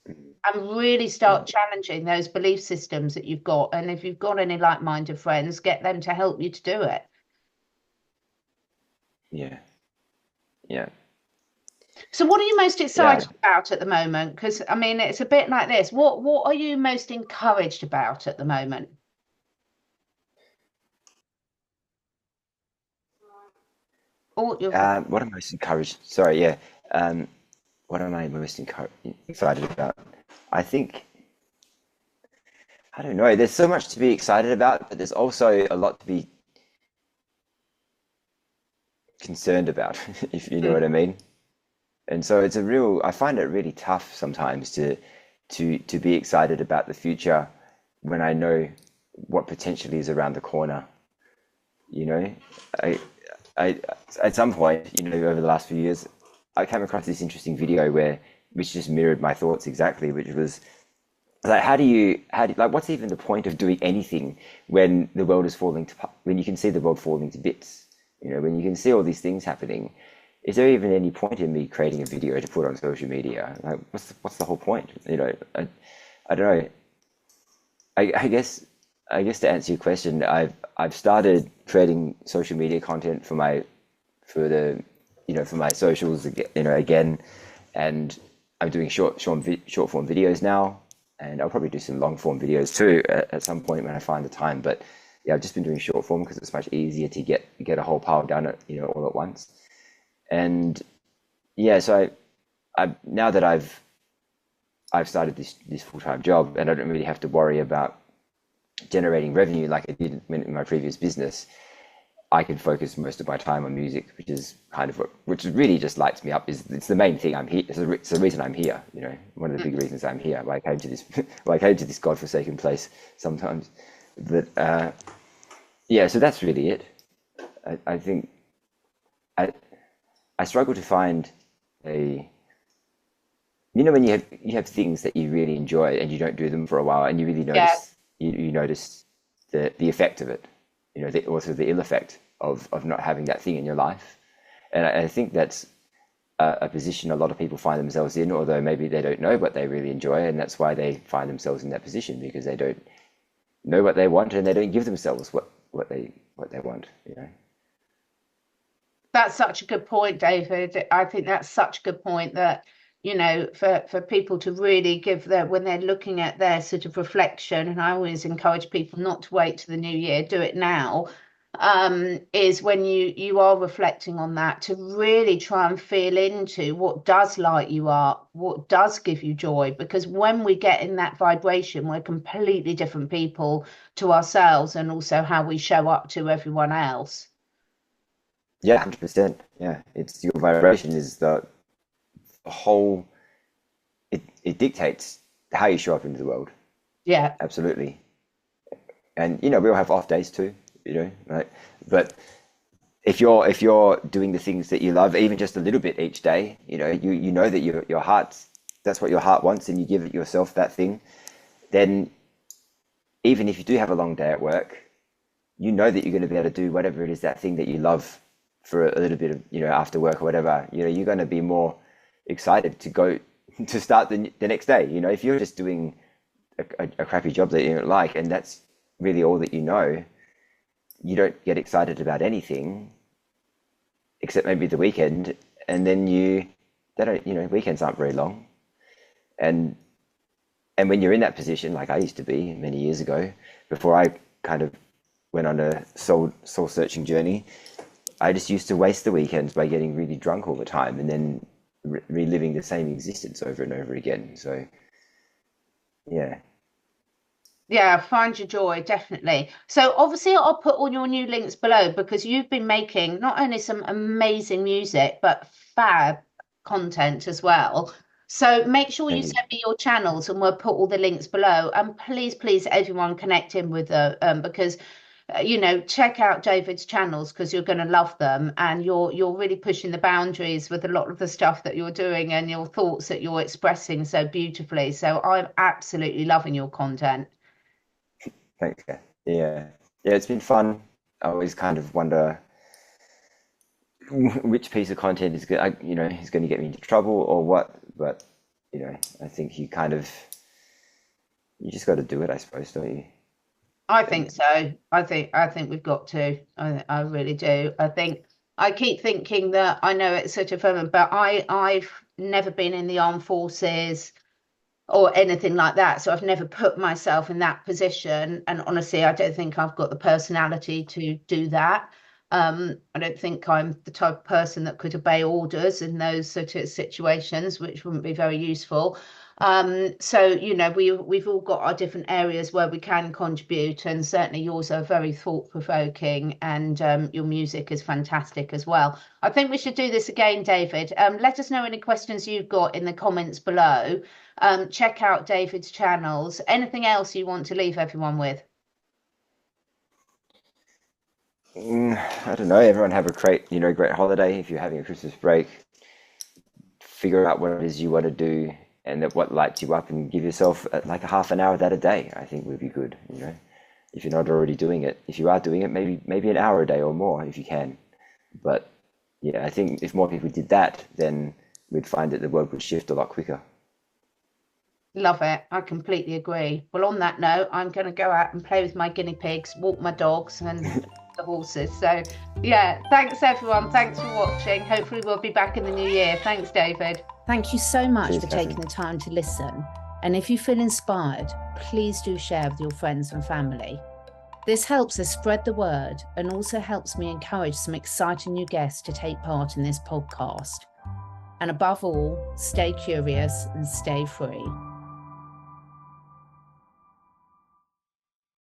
And really start challenging those belief systems that you've got. And if you've got any like-minded friends, get them to help you to do it. yeah, yeah, So what are you most yeah. excited about at the moment? Because I mean, it's a bit like this. What are you most encouraged about at the moment? Oh, you're What am I most encouraged? Sorry, yeah. Um, what am I most excited about? I think I don't know. There's so much to be excited about, but there's also a lot to be concerned about, if you know mm, what I mean. And so I find it really tough sometimes to be excited about the future when I know what potentially is around the corner. You know, I, I, at some point, you know, over the last few years, I came across this interesting video which just mirrored my thoughts exactly, which was like, like, what's even the point of doing anything when the world is when you can see the world falling to bits? You know, when you can see all these things happening, is there even any point in me creating a video to put on social media? Like, what's the whole point? You know, I don't know. I guess to answer your question, I've started creating social media content for the for my socials, again, and I'm doing short form videos now, and I'll probably do some long form videos too at some point when I find the time. But yeah, I've just been doing short form because it's much easier to get a whole pile done all at once. And yeah, so I now that I've started this full-time job, and I don't really have to worry about generating revenue like I did in my previous business. I can focus most of my time on music, which is kind of which really just lights me up. It's the main thing I'm here. It's the reason I'm here. You know, one of the big reasons I'm here. Why I came to this, why I came to this godforsaken place sometimes. But yeah, so that's really it. I think I struggle to find a. You know, when you have things that you really enjoy and you don't do them for a while, and you really notice you notice the effect of it. You know, also the ill effect of not having that thing in your life. And I think that's a position a lot of people find themselves in, although maybe they don't know what they really enjoy, and that's why they find themselves in that position, because they don't know what they want and they don't give themselves what they want, you know. That's such a good point, David. I think that's such a good point that, you know, for people to really give when they're looking at their sort of reflection, and I always encourage people not to wait to the new year, do it now, is when you are reflecting on that, to really try and feel into what does light you up, what does give you joy, because when we get in that vibration, we're completely different people to ourselves, and also how we show up to everyone else. Yeah, 100%. Yeah, it's your vibration is the whole. It dictates how you show up into the world. Yeah, absolutely. And you know, we all have off days too, you know, right? But if you're doing the things that you love, even just a little bit each day, you know, you know that your heart's, that's what your heart wants, and you give it yourself that thing, then even if you do have a long day at work, you know that you're going to be able to do whatever it is, that thing that you love, for a little bit of, you know, after work or whatever. You know, you're going to be more excited to go to start the next day. You know, if you're just doing a crappy job that you don't like, and that's really all that you know, you don't get excited about anything except maybe the weekend, and then weekends aren't very long. And when you're in that position, like I used to be many years ago, before I kind of went on a soul searching journey, I just used to waste the weekends by getting really drunk all the time, and then reliving the same existence over and over again. So yeah. Yeah, find your joy, definitely. So obviously I'll put all your new links below, because you've been making not only some amazing music, but fab content as well. So make sure you send me your channels, and we'll put all the links below. And please, everyone, connect in with because you know, check out David's channels, because you're going to love them, and you're really pushing the boundaries with a lot of the stuff that you're doing and your thoughts that you're expressing so beautifully. So I'm absolutely loving your content. Thanks. Yeah, it's been fun. I always kind of wonder which piece of content is good, is going to get me into trouble or what. But you know, I think you just got to do it, I suppose, don't you? I think so. I think we've got to. I really do. I keep thinking that I know it's such a firm, but I've never been in the armed forces or anything like that. So I've never put myself in that position. And honestly, I don't think I've got the personality to do that. I don't think I'm the type of person that could obey orders in those sort of situations, which wouldn't be very useful. So, you know, we've all got our different areas where we can contribute, and certainly yours are very thought-provoking, and your music is fantastic as well. I think we should do this again, David. Let us know any questions you've got in the comments below. Check out David's channels. Anything else you want to leave everyone with? I don't know. Everyone have a great holiday. If you're having a Christmas break, figure out what it is you want to do, and what lights you up, and give yourself like a half an hour of that a day. I think would be good. You know, if you're not already doing it. If you are doing it, maybe an hour a day or more if you can. But yeah, I think if more people did that, then we'd find that the world would shift a lot quicker. Love it. I completely agree. Well, on that note, I'm going to go out and play with my guinea pigs, walk my dogs and the horses. So yeah, thanks everyone. Thanks for watching. Hopefully we'll be back in the new year. Thanks, David. Thank you so much for taking the time to listen. And if you feel inspired, please do share with your friends and family. This helps us spread the word, and also helps me encourage some exciting new guests to take part in this podcast. And above all, stay curious and stay free.